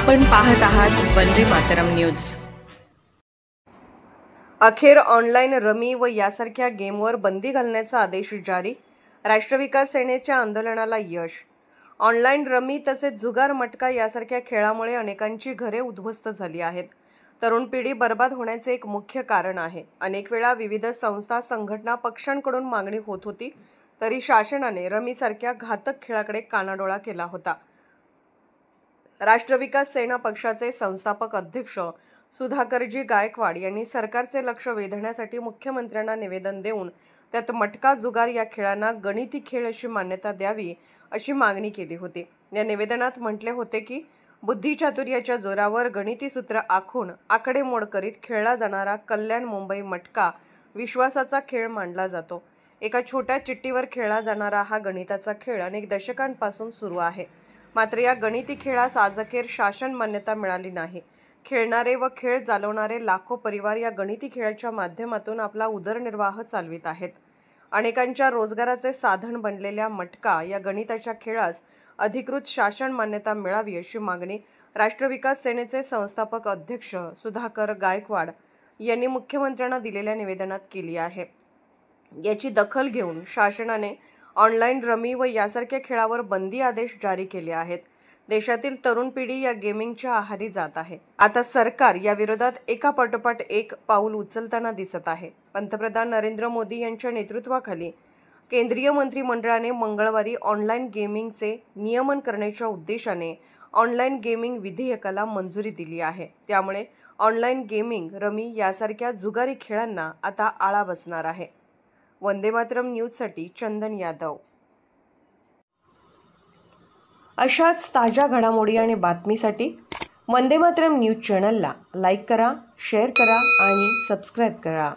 आपण पाहत आहात वंदे मातरम न्यूज। अखेर ऑनलाईन रमी व यासारख्या गेमवर बंदी घालण्याचा आदेश जारी। राष्ट्रविकास सेनेच्या आंदोलनाला यश। ऑनलाईन रमी तसेच जुगार मटका यासारख्या खेळामुळे अनेकांची घरे उद्ध्वस्त झाली आहेत। तरुण पिढी बर्बाद होण्याचे एक मुख्य कारण आहे। अनेक वेळा विविध संस्था, संघटना, पक्षांकडून मागणी होत होती, तरी शासनाने रमी सारख्या घातक खेळाकडे कानाडोळा केला होता। राष्ट्रविकास सेना पक्षाचे संस्थापक अध्यक्ष सुधाकरजी गायकवाड यांनी सरकारचे लक्ष वेधण्यासाठी मुख्यमंत्र्यांना निवेदन देऊन त्यात मटका, जुगार या खेळांना गणिती खेळ अशी मान्यता द्यावी अशी मागणी केली होती। या निवेदनात म्हटले होते की बुद्धिचातुर्याच्या जोरावर गणिती सूत्र आखून आकडेमोड करीत खेळला जाणारा कल्याण मुंबई मटका विश्वासाचा खेळ मानला जातो। एका छोट्या चिठ्ठीवर खेळला जाणारा हा गणिताचा खेळ अनेक दशकांपासून सुरू आहे। मात्र या गणिती खेळास आजअखेर शासन मान्यता मिळाली नाही। खेळणारे व खेळ चालवणारे लाखो परिवार या गणिती खेळाच्या माध्यमातून आपला उदरनिर्वाह चालवित आहेत। अनेकांच्या रोजगाराचे साधन बनलेल्या मटका या गणिताच्या खेळास अधिकृत शासन मान्यता मिळावी अशी मागणी राष्ट्रविकास सेनेचे संस्थापक अध्यक्ष सुधाकर गायकवाड यांनी मुख्यमंत्र्यांना दिलेल्या निवेदनात केली आहे। याची दखल घेऊन शासनाने ऑनलाईन रमी व यासारख्या खेळावर बंदी आदेश जारी केले आहेत। देशातील तरुण पिढी या गेमिंगच्या आहारी जात आहे। आता सरकार या विरोधात एकापाठोपाठ एक पाऊल उचलताना दिसत आहे। पंतप्रधान नरेंद्र मोदी यांच्या नेतृत्वाखाली केंद्रीय मंत्रिमंडळाने मंगळवारी ऑनलाईन गेमिंगचे नियमन करण्याच्या उद्देशाने ऑनलाईन गेमिंग विधेयकाला मंजुरी दिली आहे। त्यामुळे ऑनलाईन गेमिंग, रमी यासारख्या जुगारी खेळांना आता आळा बसणार आहे। वंदे मातरम न्यूजसाठी चंदन यादव। अशाच ताज्या घडामोडी आणि बातमीसाठी वंदे मातरम न्यूज चॅनलला लाईक करा, शेअर करा आणि सबस्क्राईब करा।